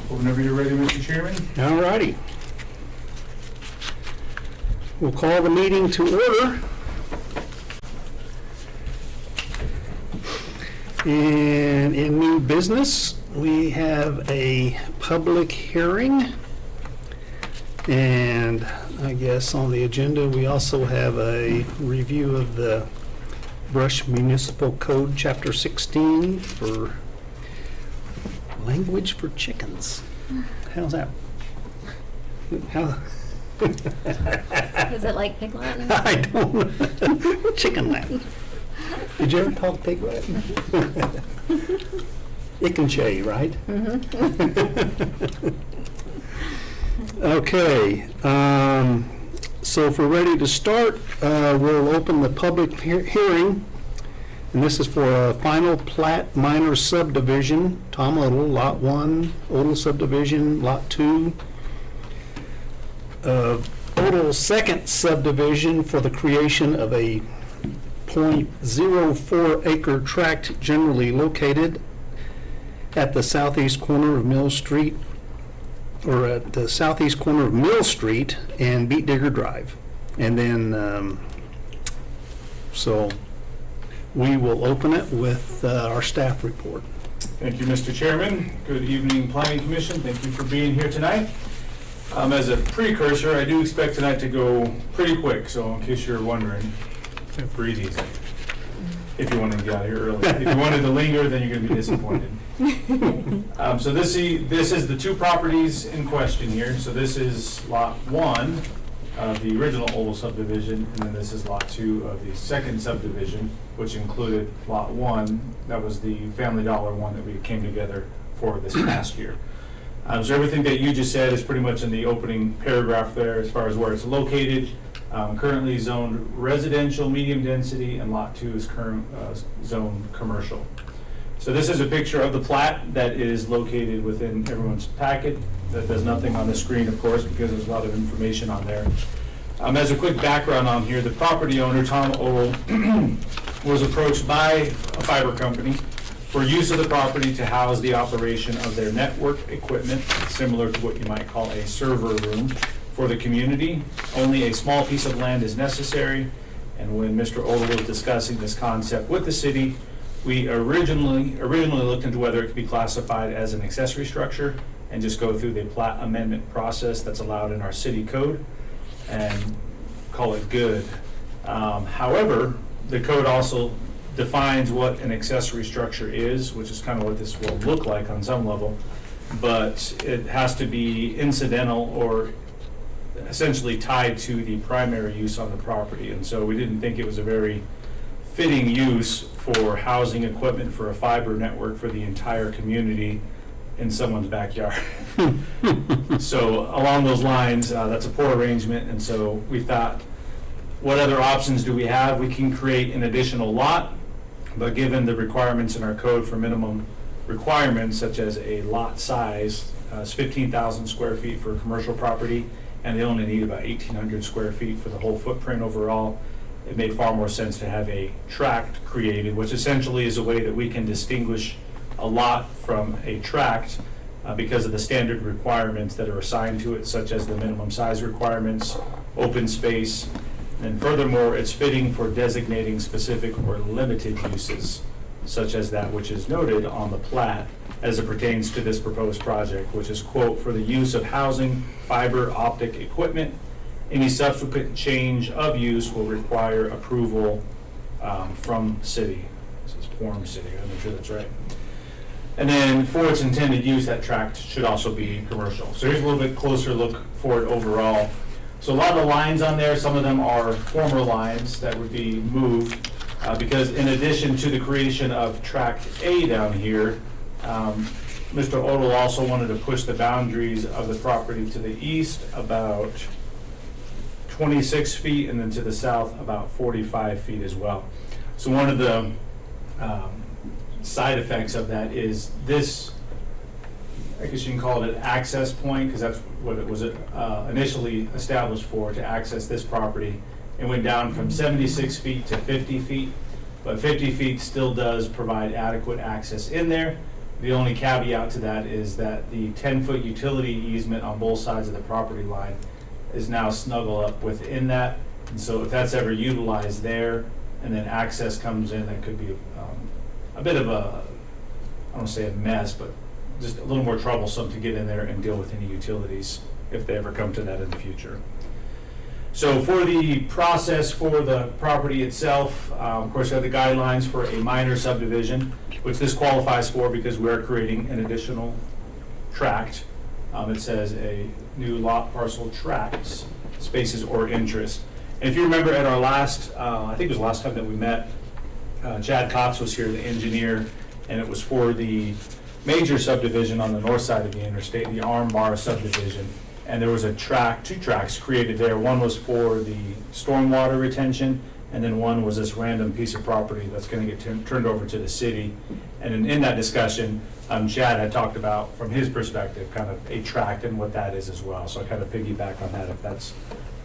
Whenever you're ready, Mr. Chairman. All righty. We'll call the meeting to order. And in new business, we have a public hearing. And I guess on the agenda, we also have a review of the Brush Municipal Code, Chapter 16 for language for chickens. How's that? How? Is it like Pig Latin? I don't know. Chicken Latin. Did you ever talk pig Latin? Ick and Shay, right? Okay. So if we're ready to start, we'll open the public hearing. And this is for a final plat minor subdivision, Tom Odle, Lot 1, Odle subdivision, Lot 2. Odle second subdivision for the creation of a .04 acre tract generally located at the southeast corner of Mill Street, or at the southeast corner of Mill Street and Beet Digger Drive. And then, so we will open it with our staff report. Thank you, Mr. Chairman. Good evening, Planning Commission. Thank you for being here tonight. As a precursor, I do expect tonight to go pretty quick, so in case you're wondering, breathe easy. If you wanted to get out of here early. If you wanted to linger, then you're going to be disappointed. So this is the two properties in question here. So this is Lot 1 of the original Odle subdivision, and then this is Lot 2 of the second subdivision, which included Lot 1. That was the Family Dollar one that we came together for this past year. So everything that you just said is pretty much in the opening paragraph there as far as where it's located. Currently zoned residential medium density, and Lot 2 is zoned commercial. So this is a picture of the plat that is located within everyone's packet. That does nothing on the screen, of course, because there's a lot of information on there. As a quick background on here, the property owner, Tom Odle, was approached by a fiber company for use of the property to house the operation of their network equipment, similar to what you might call a server room for the community. Only a small piece of land is necessary, and when Mr. Odle was discussing this concept with the city, we originally looked into whether it could be classified as an accessory structure and just go through the plat amendment process that's allowed in our city code and call it good. However, the code also defines what an accessory structure is, which is kind of what this will look like on some level, but it has to be incidental or essentially tied to the primary use on the property. And so we didn't think it was a very fitting use for housing equipment for a fiber network for the entire community in someone's backyard. So along those lines, that's a poor arrangement, and so we thought, what other options do we have? We can create an additional lot, but given the requirements in our code for minimum requirements, such as a lot size, it's 15,000 square feet for a commercial property, and they only need about 1,800 square feet for the whole footprint overall. It made far more sense to have a tract created, which essentially is a way that we can distinguish a lot from a tract because of the standard requirements that are assigned to it, such as the minimum size requirements, open space, and furthermore, it's fitting for designating specific or limited uses, such as that which is noted on the plat as it pertains to this proposed project, which is, quote, for the use of housing, fiber optic equipment. Any subsequent change of use will require approval from city. This is Form City, I'm not sure that's right. And then for its intended use, that tract should also be commercial. So here's a little bit closer look for it overall. So a lot of the lines on there, some of them are former lines that would be moved because in addition to the creation of tract A down here, Mr. Odle also wanted to push the boundaries of the property to the east about 26 feet, and then to the south about 45 feet as well. So one of the side effects of that is this, I guess you can call it an access point, because that's what it was initially established for, to access this property. It went down from 76 feet to 50 feet, but 50 feet still does provide adequate access in there. The only caveat to that is that the 10-foot utility easement on both sides of the property line is now snuggled up within that. And so if that's ever utilized there, and then access comes in, that could be a bit of a, I don't want to say a mess, but just a little more troublesome to get in there and deal with any utilities if they ever come to that in the future. So for the process for the property itself, of course, we have the guidelines for a minor subdivision, which this qualifies for because we are creating an additional tract. It says a new lot parcel tracts, spaces or interest. And if you remember at our last, I think it was the last time that we met, Chad Cox was here, the engineer, and it was for the major subdivision on the north side of the interstate, the Armbar subdivision. And there was a tract, 2 tracts created there. One was for the stormwater retention, and then one was this random piece of property that's going to get turned over to the city. And in that discussion, Chad had talked about, from his perspective, kind of a tract and what that is as well. So I kind of piggyback on that if that's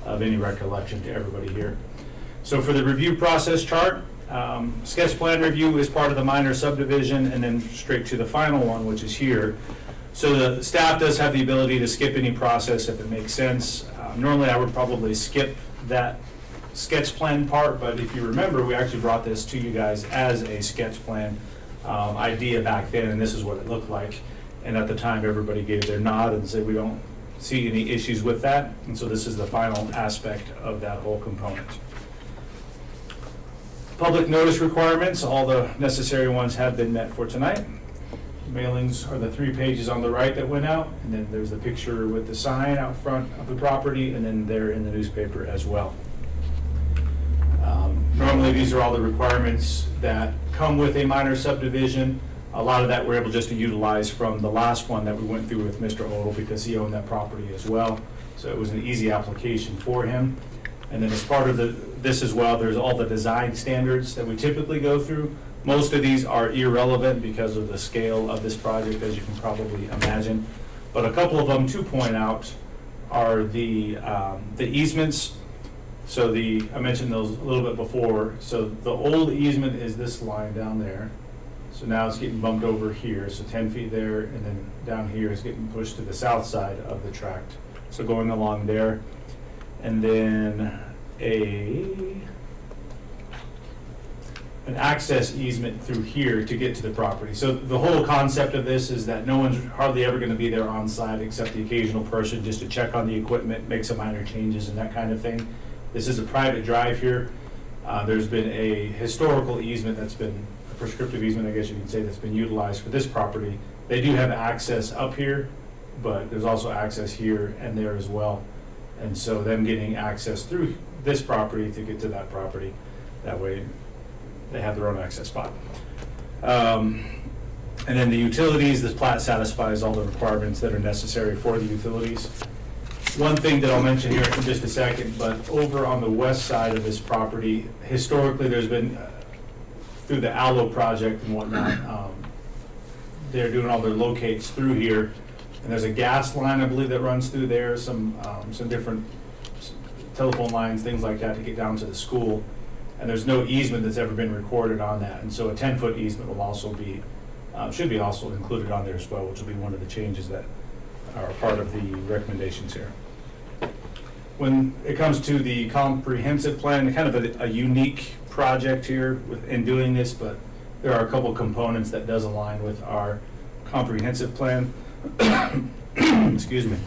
of any recollection to everybody here. So for the review process chart, sketch plan review is part of the minor subdivision, and then straight to the final one, which is here. So the staff does have the ability to skip any process if it makes sense. Normally I would probably skip that sketch plan part, but if you remember, we actually brought this to you guys as a sketch plan idea back then, and this is what it looked like. And at the time, everybody gave their nod and said we don't see any issues with that, and so this is the final aspect of that whole component. Public notice requirements, all the necessary ones have been met for tonight. Mailings are the 3 pages on the right that went out, and then there's the picture with the sign out front of the property, and then they're in the newspaper as well. Normally, these are all the requirements that come with a minor subdivision. A lot of that we're able just to utilize from the last one that we went through with Mr. Odell because he owned that property as well. So it was an easy application for him. And then as part of this as well, there's all the design standards that we typically go through. Most of these are irrelevant because of the scale of this project, as you can probably imagine. But a couple of them to point out are the easements. So I mentioned those a little bit before. So the old easement is this line down there. So now it's getting bumped over here, so 10 feet there, and then down here is getting pushed to the south side of the tract. So going along there. And then an access easement through here to get to the property. So the whole concept of this is that no one's hardly ever going to be there on site except the occasional person just to check on the equipment, make some minor changes and that kind of thing. This is a private drive here. There's been a historical easement that's been, a prescriptive easement, I guess you could say, that's been utilized for this property. They do have access up here, but there's also access here and there as well. And so them getting access through this property to get to that property, that way they have their own access spot. And then the utilities, this plat satisfies all the requirements that are necessary for the utilities. One thing that I'll mention here in just a second, but over on the west side of this property, historically there's been, through the Allo project and whatnot, they're doing all their locates through here. And there's a gas line, I believe, that runs through there, some different telephone lines, things like that to get down to the school. And there's no easement that's ever been recorded on that. And so a 10-foot easement will also be, should be also included on there as well, which will be one of the changes that are part of the recommendations here. When it comes to the comprehensive plan, kind of a unique project here in doing this, but there are a couple components that does align with our comprehensive plan. Excuse me.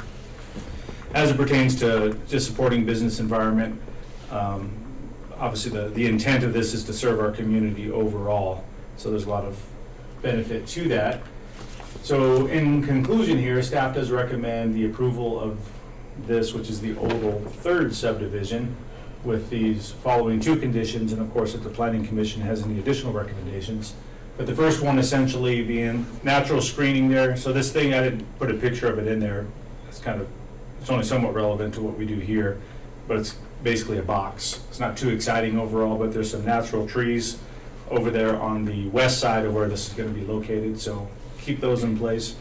As it pertains to just supporting business environment, obviously the intent of this is to serve our community overall, so there's a lot of benefit to that. So in conclusion here, staff does recommend the approval of this, which is the Odell third subdivision, with these following 2 conditions, and of course if the Planning Commission has any additional recommendations. But the first one essentially being natural screening there. So this thing, I didn't put a picture of it in there. It's only somewhat relevant to what we do here, but it's basically a box. It's not too exciting overall, but there's some natural trees over there on the west side of where this is going to be located, so keep those in place.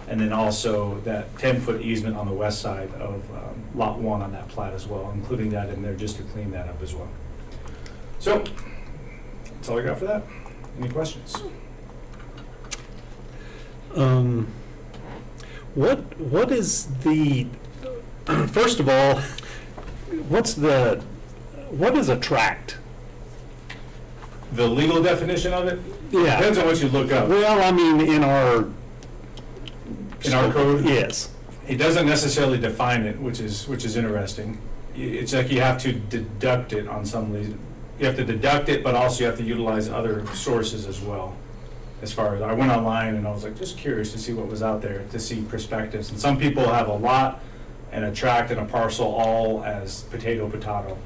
And then also that 10-foot easement on the west side of Lot 1 on that plat as well, including that in there just to clean that up as well. So that's all I got for that. Any questions? What is the, first of all, what is a tract? The legal definition of it? Yeah. Depends on what you look up. Well, I mean, in our code? Yes. It doesn't necessarily define it, which is interesting. It's like you have to deduct it on some reason. You have to deduct it, but also you have to utilize other sources as well. As far as, I went online and I was like, just curious to see what was out there, to see perspectives. And some people have a lot and a tract and a parcel all as potato,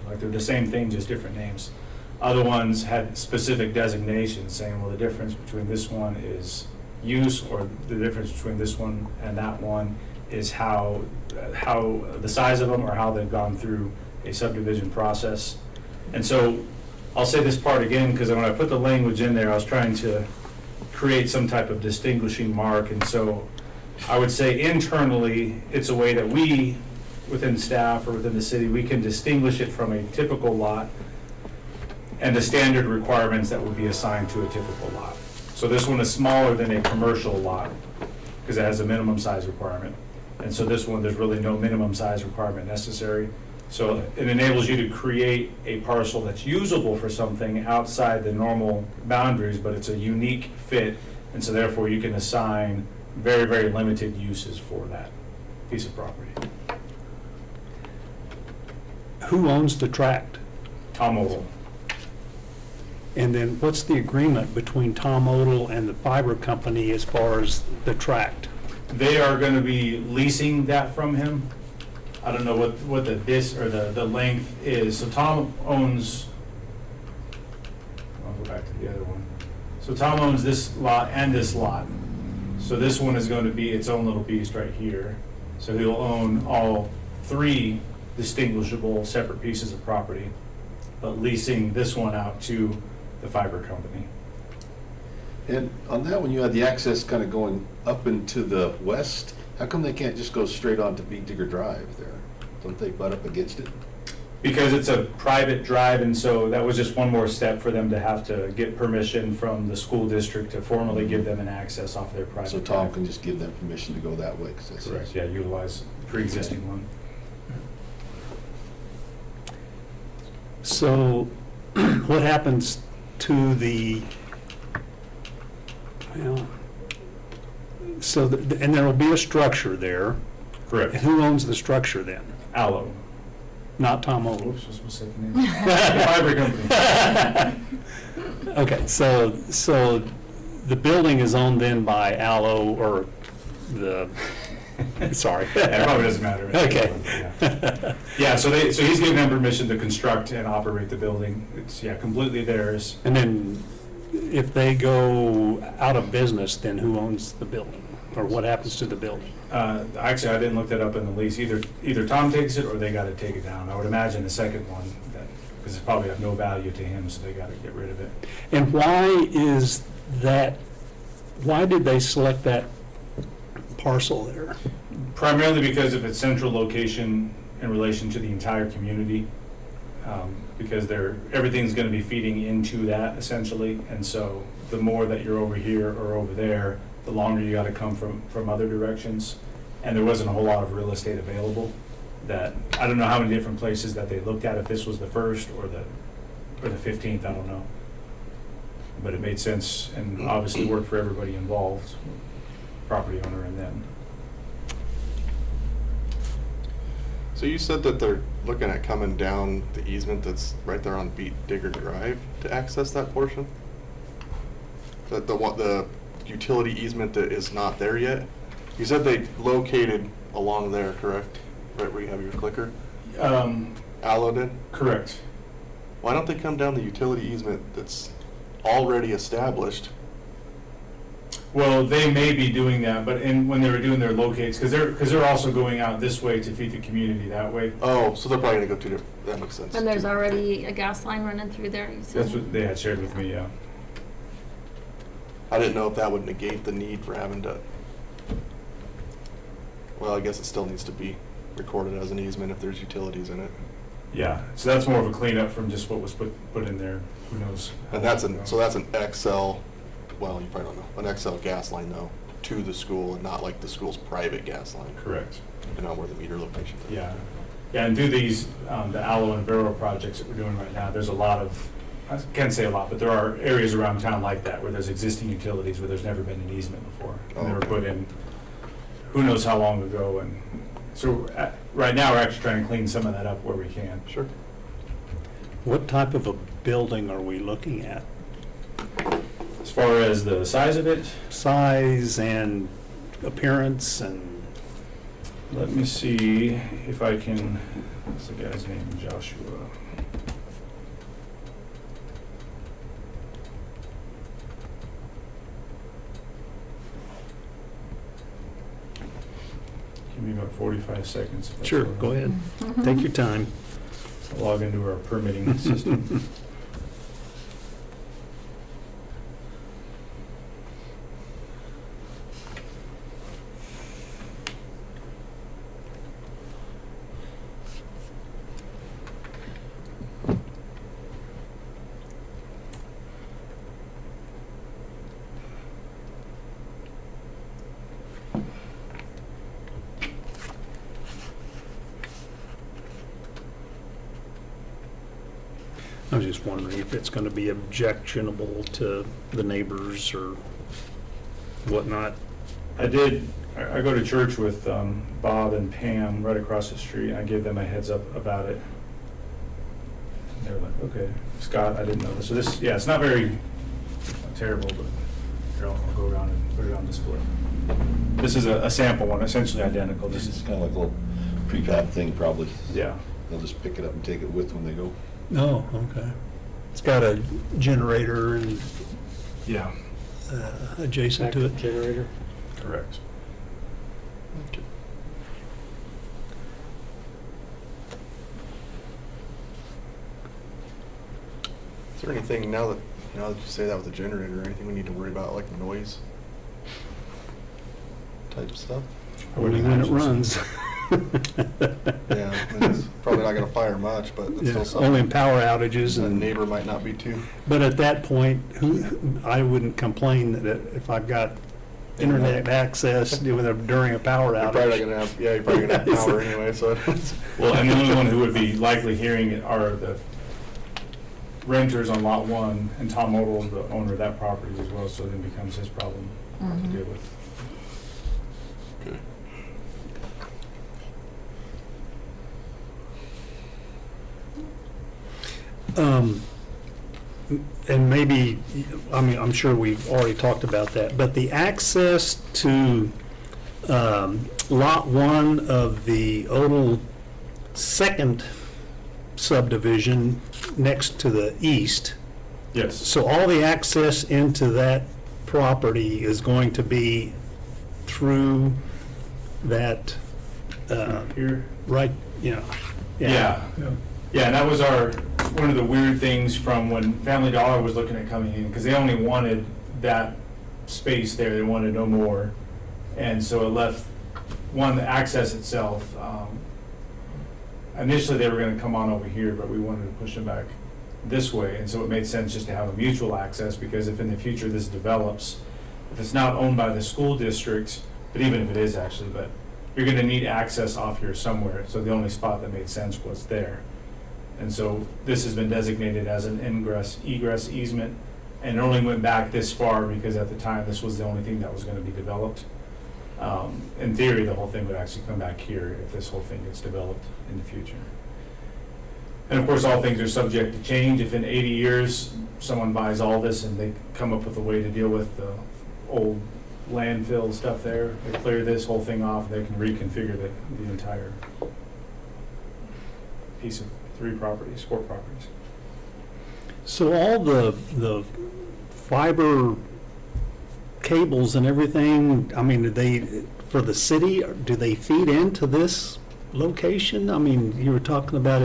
like they're the same thing, just different names. Other ones had specific designations saying, well, the difference between this one is use, or the difference between this one and that one is how the size of them, or how they've gone through a subdivision process. And so I'll say this part again, because when I put the language in there, I was trying to create some type of distinguishing mark. And so I would say internally, it's a way that we, within staff or within the city, we can distinguish it from a typical lot and the standard requirements that would be assigned to a typical lot. So this one is smaller than a commercial lot because it has a minimum size requirement. And so this one, there's really no minimum size requirement necessary. So it enables you to create a parcel that's usable for something outside the normal boundaries, but it's a unique fit. And so therefore you can assign very, very limited uses for that piece of property. Who owns the tract? Tom Odell. And then what's the agreement between Tom Odell and the fiber company as far as the tract? They are going to be leasing that from him. I don't know what the length is. So Tom owns, I'll go back to the other one. So Tom owns this lot and this lot. So this one is going to be its own little beast right here. So he'll own all three distinguishable separate pieces of property, but leasing this one out to the fiber company. And on that one, you had the access kind of going up into the west. How come they can't just go straight on to Beat Digger Drive there? Don't they butt up against it? Because it's a private drive, and so that was just one more step for them to have to get permission from the school district to formally give them an access off their private So drive. Tom can just give them permission to go that way? 'Cause that's- Correct, yeah, utilize pre-existing one. So what happens to the, well, so, and there will be a structure there. Correct. And who owns the structure then? Aloe. Not Tom Odell. Oops, what's my second name? The fiber company. Okay, so the building is owned then by Aloe, or the, sorry. It probably doesn't matter. Okay. Yeah. Yeah, so he's giving them permission to construct and operate the building. It's, yeah, completely theirs. And then if they go out of business, then who owns the building? Or what happens to the building? Actually, I didn't look that up in the lease. Either Tom takes it or they gotta take it down. I would imagine the second one, because it probably have no value to him, so they gotta get rid of it. And why is that, why did they select that parcel there? Primarily because of its central location in relation to the entire community, because everything's gonna be feeding into that essentially, and so the more that you're over here or over there, the longer you gotta come from other directions, and there wasn't a whole lot of real estate available. That, I don't know how many different places that they looked at, if this was the first or the 15th, I don't know. But it made sense and obviously worked for everybody involved, property owner and them. So you said that they're looking at coming down the easement that's right there on Beat Digger Drive to access that portion? That the utility easement that is not there yet? You said they located along there, correct? Right where you have your clicker? Aloe did? Correct. Why don't they come down the utility easement that's already established? Well, they may be doing that, but when they were doing their locates, because they're also going out this way to feed the community that way. Oh, so they're probably gonna go two different, that makes sense. And there's already a gas line running through there, you said? That's what they had shared with me, yeah. I didn't know if that would negate the need for having to, well, I guess it still needs to be recorded as an easement if there's utilities in it. Yeah, so that's more of a cleanup from just what was put in there, who knows. And that's so that's an XL, well, you probably don't know, an XL gas line though. to the school and not like the school's private gas line, Correct. depending on where the meter location is. Yeah. Yeah, and through these, the Aloe and Vero projects that we're doing right now, there's a lot of, I can't say a lot, but there are areas around town like that where there's existing utilities where there's never been an easement before. And they were Okay. put in who knows how long ago. And so right now, we're actually trying to clean some of that up where we can. Sure. What type of a building are we looking at? As far as the size of it, Size and appearance and, let me see if I can, what's the guy's name, Joshua? Give me about 45 seconds. if that's sure, all right. go ahead. Take your time. I'll log into our permitting system. I was just wondering if it's going to be objectionable to the neighbors or whatnot. I go to church with Bob and Pam right across the street. I gave them a heads up about it. And they were like, okay. Scott, I didn't know this. So this, yeah, it's not very terrible, but here, I'll go around and put it on display. This is a sample one, essentially identical. This This is is, kind of like a little prefab thing, probably. yeah. They'll just pick it up and take it with when they go. Oh, okay. It's got a generator and Yeah, adjacent to it. Generator. correct. Is there anything now that you say that with the generator, anything we need to worry about, like noise type stuff? I would Only when it imagine so. runs. Yeah, I mean, it's probably not gonna fire much, but it's Yeah, still something. only in power outages The and. neighbor might not be too. But at that point, I wouldn't complain that if I've got internet access during a power You're probably not outage. gonna have, yeah, you're probably gonna have power anyway, so. it's- Well, and the only one who would be likely hearing it are the renters on Lot 1, and Tom Odell's the owner of that property as well, so then it becomes his problem to deal with. Okay. And maybe, I mean, I'm sure we've already talked about that, but the access to Lot 1 of the Odell second subdivision next to the east, Yes, so all the access into that property is going to be through that, here. right, you know. Yeah. Yeah, and that was one of the weird things from when Family Dollar was looking at coming in, because they only wanted that space there, they wanted no more. And so it left, the access itself, initially they were gonna come on over here, but we wanted to push them back this way. And so it made sense just to have a mutual access, because if in the future this develops, if it's not owned by the school district, but even if it is actually, but you're gonna need access off here somewhere. So the only spot that made sense was there. And so this has been designated as an egress easement, and it only went back this far because at the time, this was the only thing that was gonna be developed. In theory, the whole thing would actually come back here if this whole thing gets developed in the future. And of course, all things are subject to change. If in 80 years, someone buys all this and they come up with a way to deal with the old landfill stuff there, they clear this whole thing off, they can reconfigure the entire piece of 4 properties. So all the fiber cables and everything, I mean, for the city, do they feed into this location? I mean, you were talking about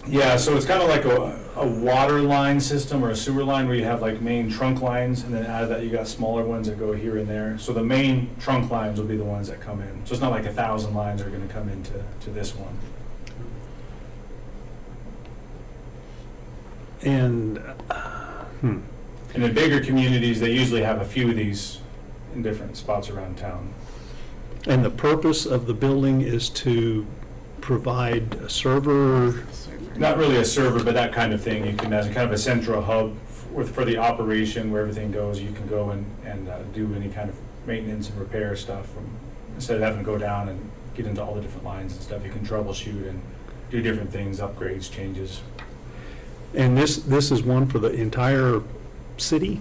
Yeah, so it's kind of like a water line system or a sewer line where you have like main trunk lines, and then out of that you got smaller ones that go here and there. So the main trunk lines will be the ones that come in. So it's not like 1,000 lines are going to come into this one. and, And in bigger communities, they usually have a few of these in different spots around town. And the purpose of the building is to provide a server? Not really a server, but that kind of thing. You can, as a kind of a central hub for the operation where everything goes, you can go and do any kind of maintenance and repair stuff instead of having to go down and get into all the different lines and stuff. You can troubleshoot and do different things, upgrades, changes. And this is one for the entire city?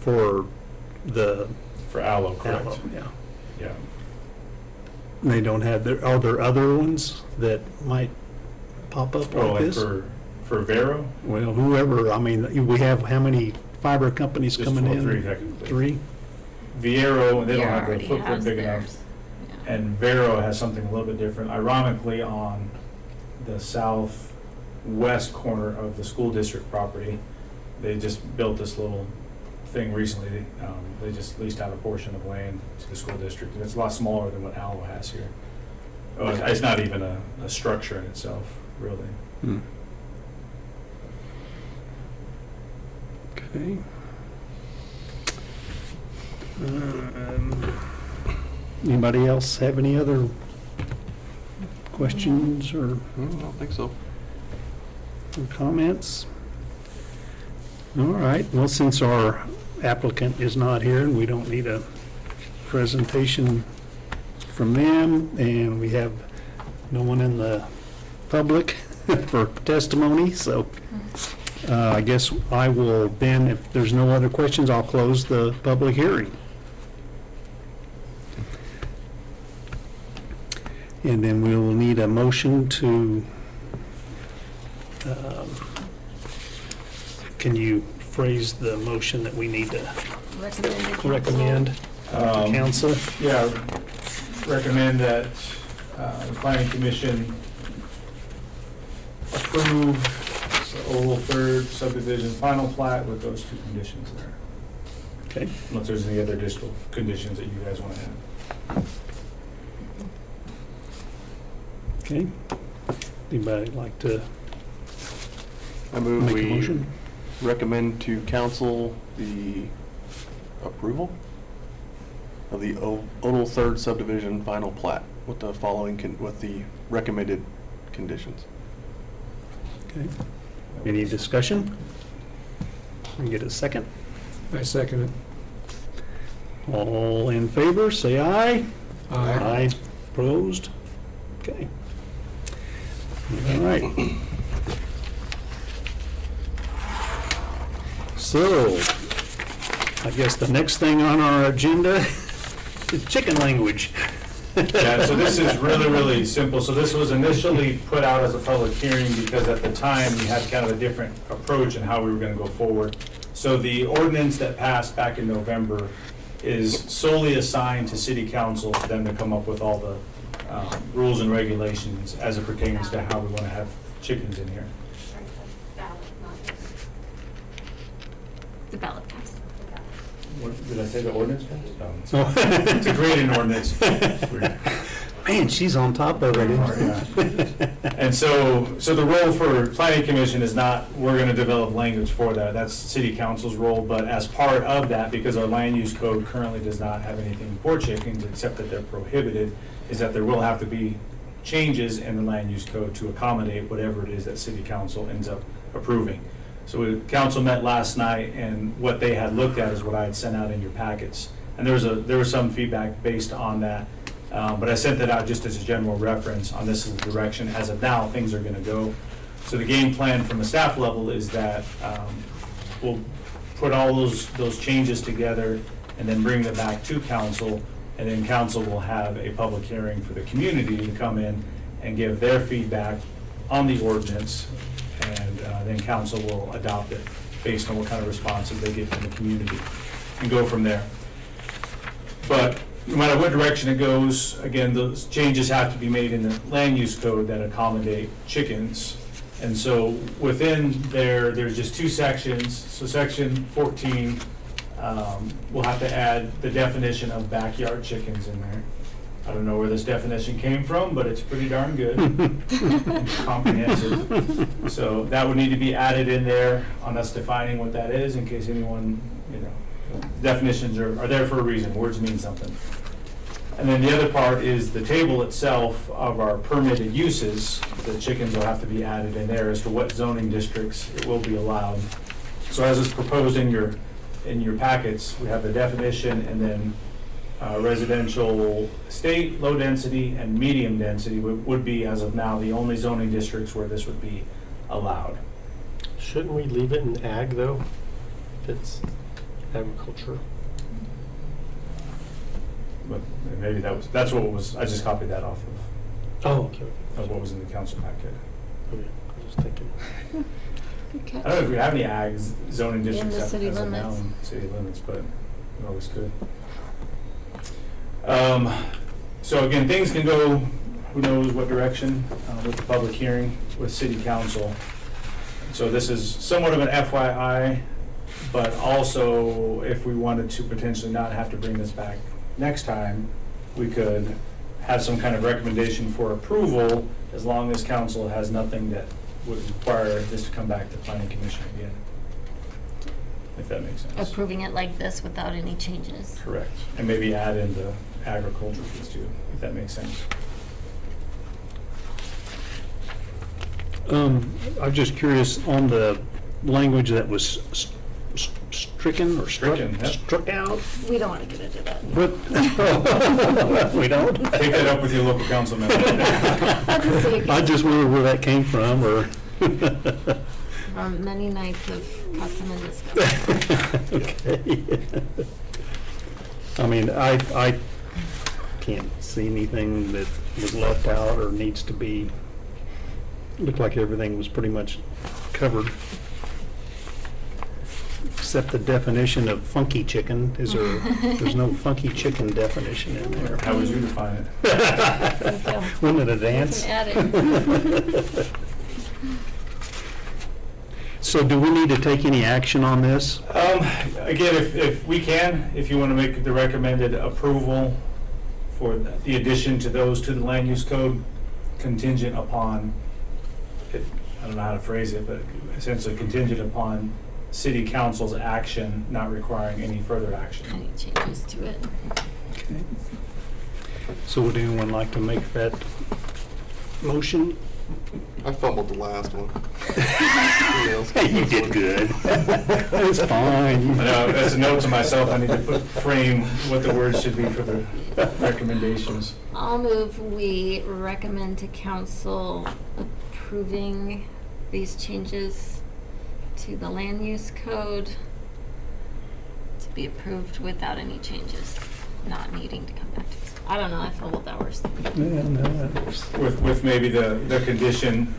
For the For Allo, correct? Allo, yeah. Yeah. And they don't have, are there other ones that might pop up Oh, like like this? for Vero? Well, whoever, I mean, we have how many fiber companies Just coming in? 3 technically. 3? Viero, they don't Vero have the already footprint has big enough. theirs. Yeah. And Vero has something a little bit different. Ironically, on the southwest corner of the school district property, they just built this little thing recently. They just leased out a portion of land to the school district, and it's a lot smaller than what Allo has here. Oh, it's not even a structure in itself, really. Hmm. Okay. Anybody else have any other questions or I don't think so. comments? All right, well, since our applicant is not here and we don't need a presentation from them, and we have no one in the public for testimony, so I guess I will then, if there's no other questions, I'll close the public hearing. And then we will need a motion to, can you phrase the motion that we need to recommend to council? Yeah, recommend that the planning commission approve the Old Third subdivision final plat with those 2 conditions there. Okay, Unless there's any other additional conditions that you guys want to add. okay. Anybody like to I move make a we motion? recommend to council the approval of the Odell Third subdivision final plat with the following, with the recommended conditions. Okay. Any discussion? Can we get a second? I second it. All in favor, say aye. Aye. Opposed? Okay. All right. So, I guess the next thing on our agenda is chicken language. Yeah, so this is really, really simple. So this was initially put out as a public hearing because at the time we had kind of a different approach in how we were going to go forward. So the ordinance that passed back in November is solely assigned to city council for them to come up with all the rules and regulations as it pertains to how we want to have chickens in here. The ballot passed. What, did I say the ordinance passed? Oh. To create an ordinance. Man, she's on top of it. Yeah. And so the role for planning commission is not, we're gonna develop language for that, that's city council's role, but as part of that, because our land use code currently does not have anything for chickens, except that they're prohibited, is that there will have to be changes in the land use code to accommodate whatever it is that city council ends up approving. So council met last night, and what they had looked at is what I had sent out in your packets. And there was some feedback based on that. But I sent that out just as a general reference on this is the direction, as of now, things are gonna go. So the game plan from the staff level is that we'll put all those changes together and then bring them back to council, and then council will have a public hearing for the community to come in and give their feedback on the ordinance, and then council will adopt it based on what kind of responses they get from the community and go from there. But no matter what direction it goes, again, those changes have to be made in the land use code that accommodate chickens. And so within there's just 2 sections. So section 14, we'll have to add the definition of backyard chickens in there. I don't know where this definition came from, but it's pretty darn good, and comprehensive. So that would need to be added in there on us defining what that is, in case anyone, definitions are there for a reason, words mean something. And then the other part is the table itself of our permitted uses. The chickens will have to be added in there as to what zoning districts it will be allowed. So as is proposed in your packets, we have the definition, and then residential estate, low density, and medium density would be, as of now, the only zoning districts where this would be allowed. Shouldn't we leave it in ag though? If it's agriculture. But maybe that's what was, I just copied that off Oh, okay. of what was in the council packet. Okay. I was just thinking. Good catch. I don't know if we have any ag zoning the districts as city of now limits. in city limits, but we always could. So again, things can go, who knows what direction with the public hearing with city council. So this is somewhat of an FYI, but also if we wanted to potentially not have to bring this back next time, we could have some kind of recommendation for approval as long as council has nothing that would require this to come back to planning commission again. If that makes sense. Approving it like this without any changes. Correct. And maybe add in the agriculture piece too, if that makes sense. I'm just curious on the language that was stricken or struck, Stricken, yep. struck out. We don't want to get into that. What? We don't? Take that up with your local council member. That's a city I just wondered where that came from, or. From many nights of custom and discussion. Okay. I mean, I can't see anything that was left out or needs to be, looked like everything was pretty much covered. Except the definition of funky chicken, there's no funky chicken definition in there. How would you define it? Thank you. Wasn't it a We dance? can add it. So do we need to take any action on this? Again, if we can, if you want to make the recommended approval for the addition to those to the land use code contingent upon, I don't know how to phrase it, but essentially contingent upon city council's action, not requiring any further action. Any changes to it? Okay. So would anyone like to make that motion? I fumbled the last one. You did good. It's fine. I know, as a note to myself, I need to frame what the words should be for the recommendations. I'll move we recommend to council approving these changes to the land use code to be approved without any changes, not needing to come back to us. I don't know, I fumbled that worse. Yeah, no, that works. With maybe the condition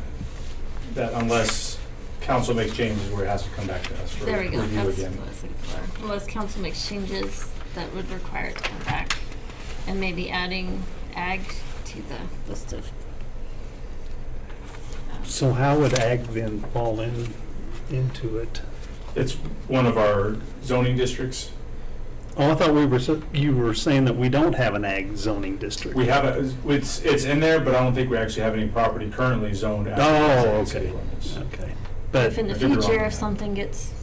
that unless council makes changes, where it has to come back to us for There we go, review that's again. what I was looking for. Unless council makes changes that would require it to come back, and maybe adding ag to the list of. So how would ag then fall into it? It's one of our zoning districts. Oh, I thought you were saying that we don't have an ag zoning district. We have it's in there, but I don't think we actually have any property currently zoned as Oh, city okay. limits. Okay. But If in the I think you're future, wrong. if something gets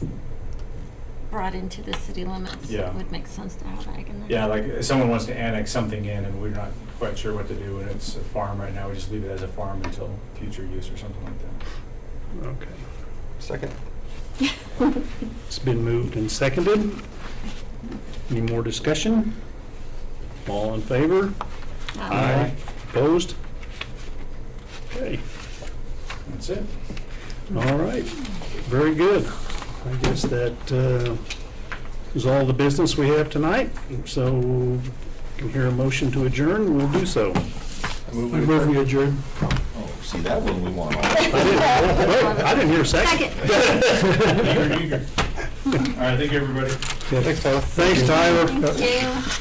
brought into the city limits, Yeah. it would make sense to have ag in there. Yeah, like if someone wants to annex something in and we're not quite sure what to do, and it's a farm right now, we just leave it as a farm until future use or something like that. okay. Second. It's been moved and seconded. Any more discussion? All in favor? Aye. Opposed? Okay. That's it. All right, very good. I guess that is all the business we have tonight. So, can hear a motion to adjourn, we'll do so. I move I we move adjourn. we adjourn. Oh, see, that one we want on. I didn't hear a second. Second. Eager. All right, thank you, everybody. Thanks, Tyler. Thanks, Tyler. Thank you.